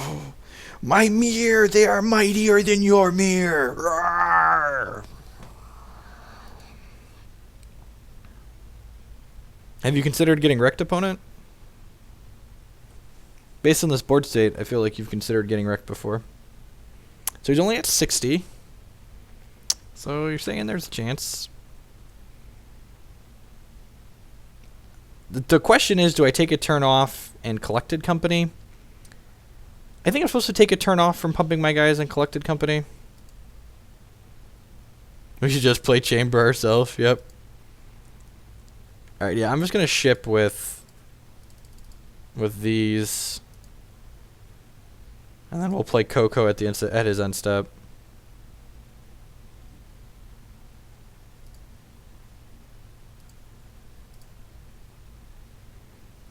Oh, my mirror, they are mightier than your mirror. Rawr. Have you considered getting wrecked, opponent? Based on this board state, I feel like you've considered getting wrecked before. So he's only at 60. So you're saying there's a chance. The question is, do I take a turn off and collected company? I think I'm supposed to take a turn off from pumping my guys and collected company. We should just play chamber ourselves. Yep. Alright, yeah, I'm just going to ship with these. And then we'll play Coco at his end step.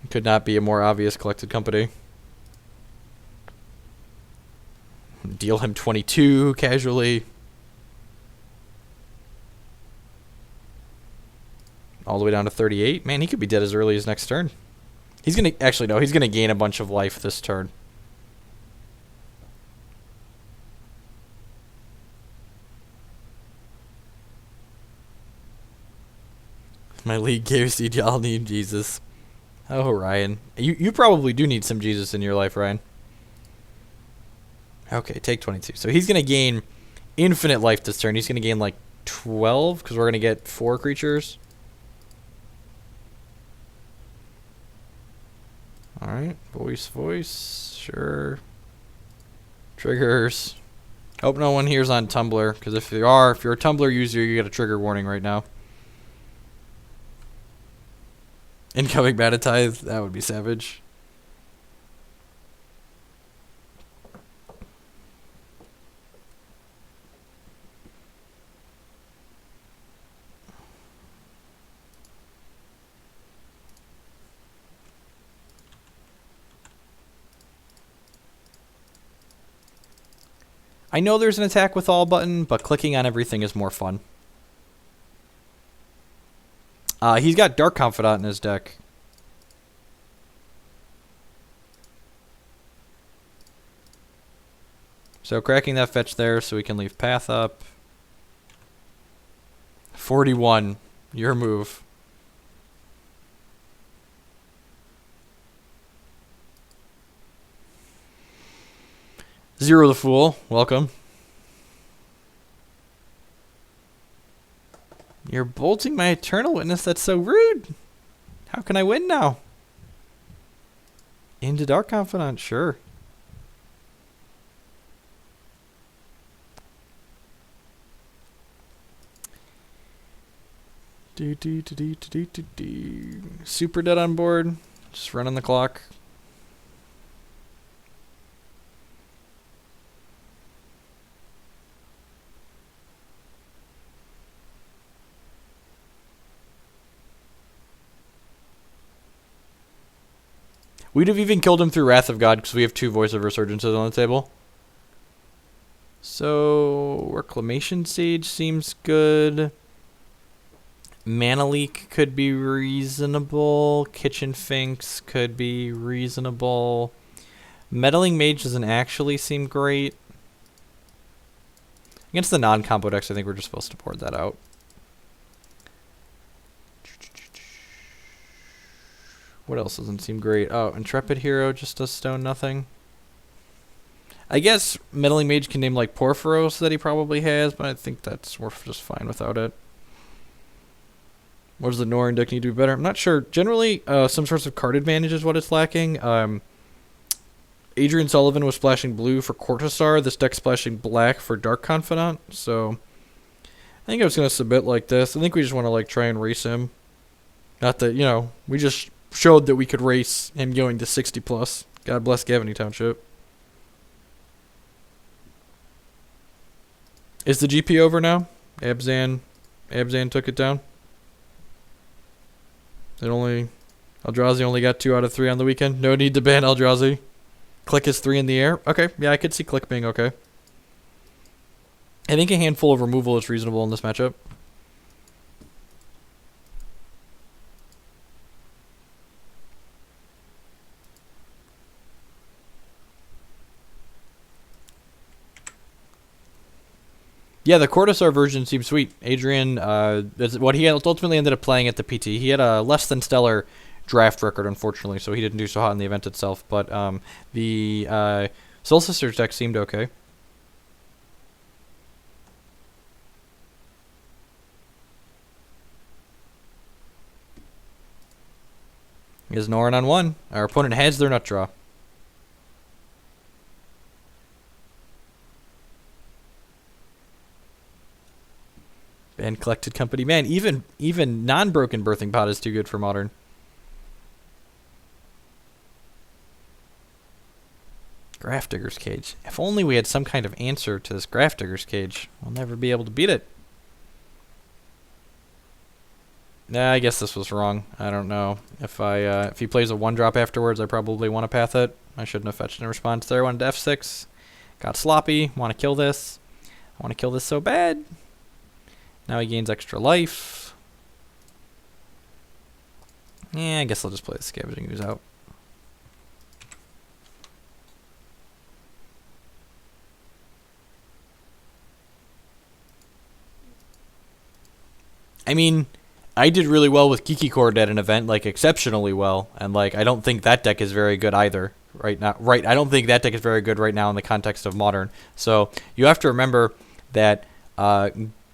Could not be a more obvious collected company. Deal him 22 casually. All the way down to 38. Man, he could be dead as early as next turn. He's going to... Actually, no. He's going to gain a bunch of life this turn. My league gives you all need Jesus. Oh, Ryan. You probably do need some Jesus in your life, Ryan. Okay, take 22. So he's going to gain infinite life this turn. He's going to gain like 12 because we're going to get 4 creatures. Alright, voice, sure. Triggers. Hope no one here's on Tumblr, because if you're a Tumblr user, you get a trigger warning right now. Incoming Banatithe, that would be savage. I know there's an attack with all button, but clicking on everything is more fun. He's got Dark Confidant in his deck. So cracking that fetch there so we can leave path up. 41, your move. Zero the Fool, welcome. You're bolting my Eternal Witness, that's so rude. How can I win now? Into Dark Confidant, sure. Super dead on board. Just running the clock. We'd have even killed him through Wrath of God because we have 2 Voice of Resurgences on the table. So, Reclamation Sage seems good. Mana Leak could be reasonable. Kitchen Finks could be reasonable. Meddling Mage doesn't actually seem great. Against the non-combo decks, I think we're just supposed to board that out. What else doesn't seem great? Oh, Intrepid Hero just does stone nothing. I guess Meddling Mage can name like Porphyros that he probably has, but I think we're just fine without it. What does the Norn deck need to be better? I'm not sure. Generally, some sorts of card advantage is what it's lacking. Adrian Sullivan was splashing blue for Cortazar. This deck's splashing black for Dark Confidant. So I think I was going to submit like this. I think we just want to like try and race him. Not that, we just showed that we could race him going to 60 plus. God bless Gavany Township. Is the GP over now? Abzan took it down. Eldrazi only got 2 out of 3 on the weekend. No need to ban Eldrazi. Click is 3 in the air. Okay, yeah, I could see Click being okay. I think a handful of removal is reasonable in this matchup. Yeah, the Cortosar version seems sweet. Adrian, is what he ultimately ended up playing at the PT. He had a less than stellar draft record, unfortunately, so he didn't do so hot in the event itself. But the Soul Sisters deck seemed okay. Is Norin on 1. Our opponent has their nut draw. And Collected Company. Man, even non-broken Birthing Pot is too good for Modern. Grafdigger's Cage. If only we had some kind of answer to this Grafdigger's Cage. We'll never be able to beat it. Nah, I guess this was wrong. I don't know. If he plays a 1-drop afterwards, I probably want to path it. I shouldn't have fetched in response there. Wanted to F6. Got sloppy. Want to kill this. I want to kill this so bad. Now he gains extra life. Yeah, I guess I'll just play the Scavenging Ooze out. I mean, I did really well with Kiki Cord at an event, like exceptionally well, and like I don't think that deck is very good either right now. Right, I don't think that deck is very good right now in the context of Modern. So you have to remember that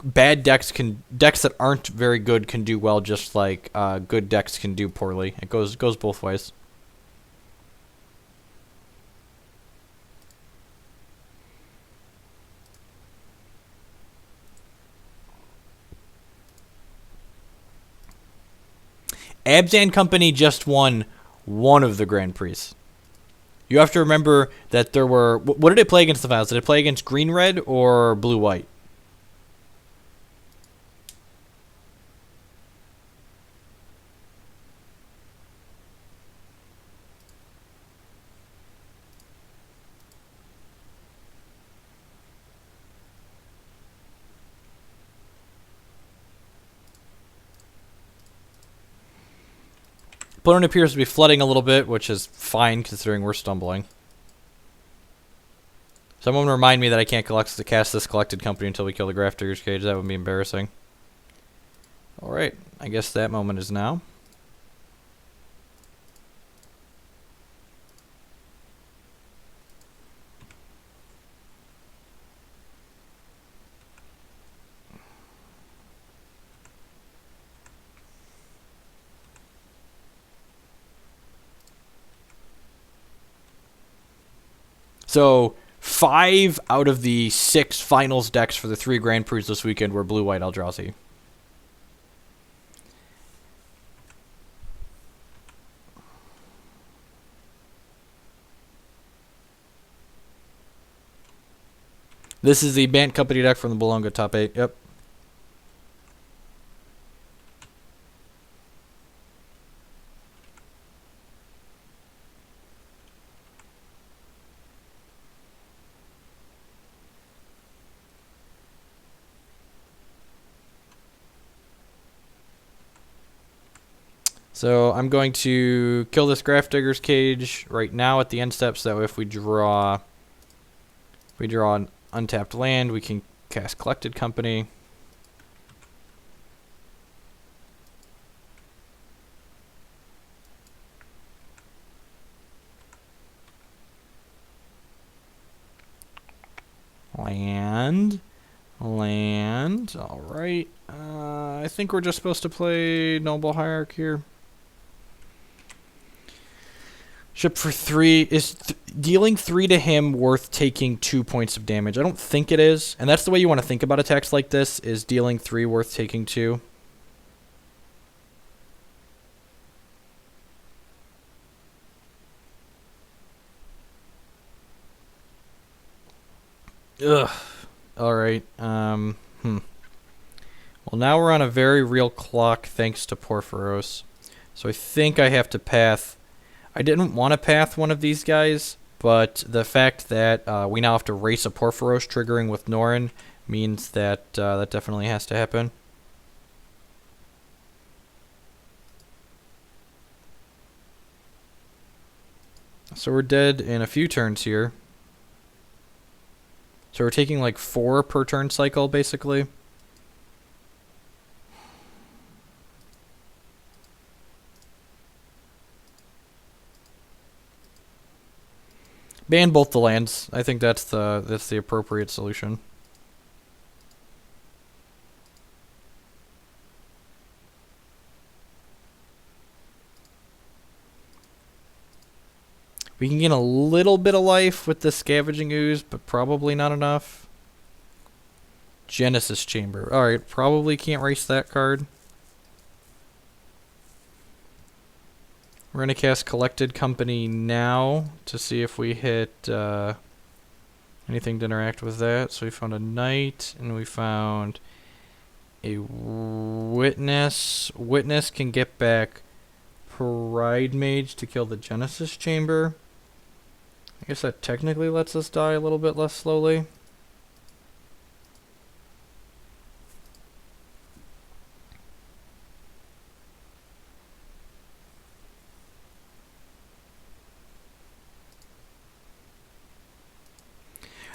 bad decks that aren't very good can do well, just like good decks can do poorly. It goes both ways. Abzan Company just won one of the Grand Prix. You have to remember that there were... What did it play against the finals? Did it play against green-red or blue-white? Opponent appears to be flooding a little bit, which is fine considering we're stumbling. Someone remind me that I can't cast this Collected Company until we kill the Grafdigger's Cage. That would be embarrassing. Alright, I guess that moment is now. So 5 out of the 6 finals decks for the 3 Grand Prix this weekend were blue-white Eldrazi. This is the Bant Company deck from the Bolonga top 8. Yep. So I'm going to kill this Grafdigger's Cage right now at the end step, so that way if we draw an untapped land, we can cast Collected Company. Land. Alright. I think we're just supposed to play Noble Hierarch here. Ship for 3. Is dealing 3 to him worth taking 2 points of damage? I don't think it is. And that's the way you want to think about attacks like this, is dealing 3 worth taking 2. Ugh. Alright. Well, now we're on a very real clock thanks to Porphyros. So I think I have to path... I didn't want to path one of these guys, but the fact that we now have to race a Porphyros triggering with Norin means that that definitely has to happen. So we're dead in a few turns here. So we're taking like 4 per turn cycle, basically. Ban both the lands. I think that's the appropriate solution. We can gain a little bit of life with the Scavenging Ooze, but probably not enough. Genesis Chamber. Alright, probably can't race that card. We're going to cast Collected Company now to see if we hit anything to interact with that. So we found a Knight, and we found a Witness. Witness can get back Pride Mage to kill the Genesis Chamber. I guess that technically lets us die a little bit less slowly.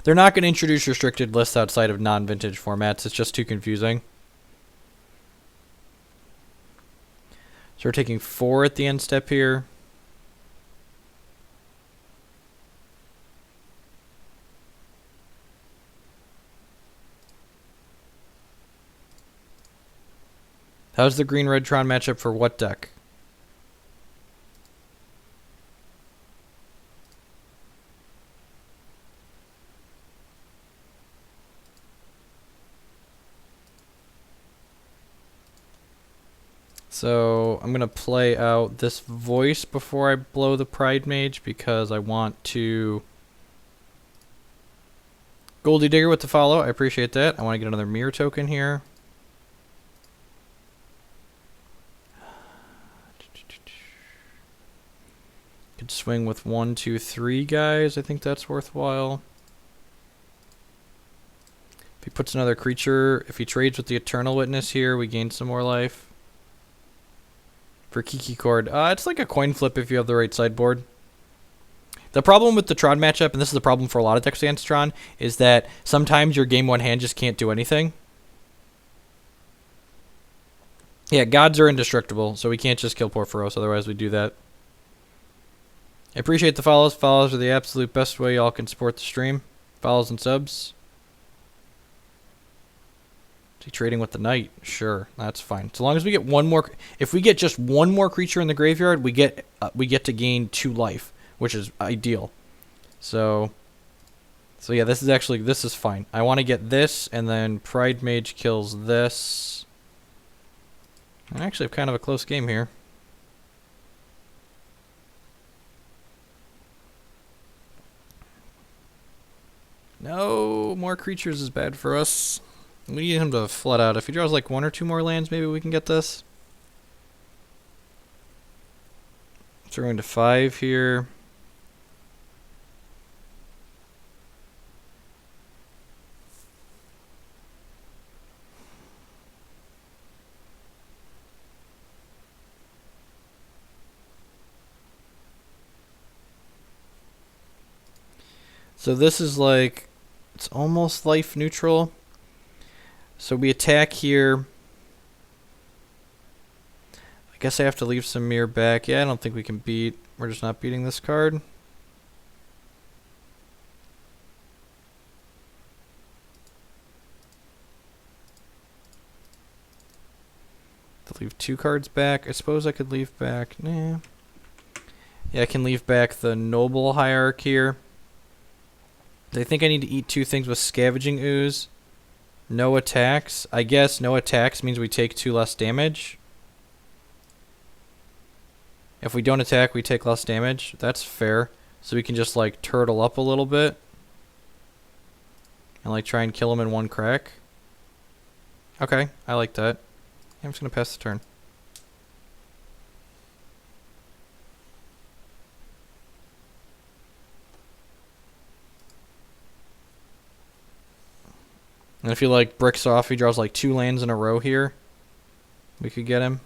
They're not going to introduce restricted lists outside of non-vintage formats. It's just too confusing. So we're taking 4 at the end step here. How's the green-red Tron matchup for what deck? So I'm going to play out this voice before I blow the Pride Mage because I want to... Goldie Digger with the follow. I appreciate that. I want to get another mirror token here. Could swing with 1, 2, 3 guys. I think that's worthwhile. If he puts another creature, if he trades with the Eternal Witness here, we gain some more life. For Kiki Cord, it's like a coin flip if you have the right sideboard. The problem with the Tron matchup, and this is the problem for a lot of decks against Tron, is that sometimes your game 1 hand just can't do anything. Yeah, gods are indestructible, so we can't just kill Porphyros, otherwise we do that. I appreciate the follows. Follows are the absolute best way y'all can support the stream. Follows and subs. Is he trading with the Knight? Sure, that's fine. So long as we get one more... If we get just one more creature in the graveyard, we get to gain 2 life, which is ideal. So yeah, this is fine. I want to get this, and then Pride Mage kills this. I actually have kind of a close game here. No, more creatures is bad for us. We need him to flood out. If he draws like 1 or 2 more lands, maybe we can get this. So we're going to 5 here. So this is like, it's almost life neutral. So we attack here. I guess I have to leave some mirror back. Yeah, I don't think we can beat. We're just not beating this card. To leave 2 cards back. I suppose I could leave back. Nah. Yeah, I can leave back the Noble Hierarch here. I think I need to eat 2 things with Scavenging Ooze. No attacks. I guess no attacks means we take 2 less damage. If we don't attack, we take less damage. That's fair. So we can just like turtle up a little bit. And like try and kill him in 1 crack. Okay, I like that. I'm just going to pass the turn. And if he like bricks off, he draws like 2 lands in a row here. We could get him.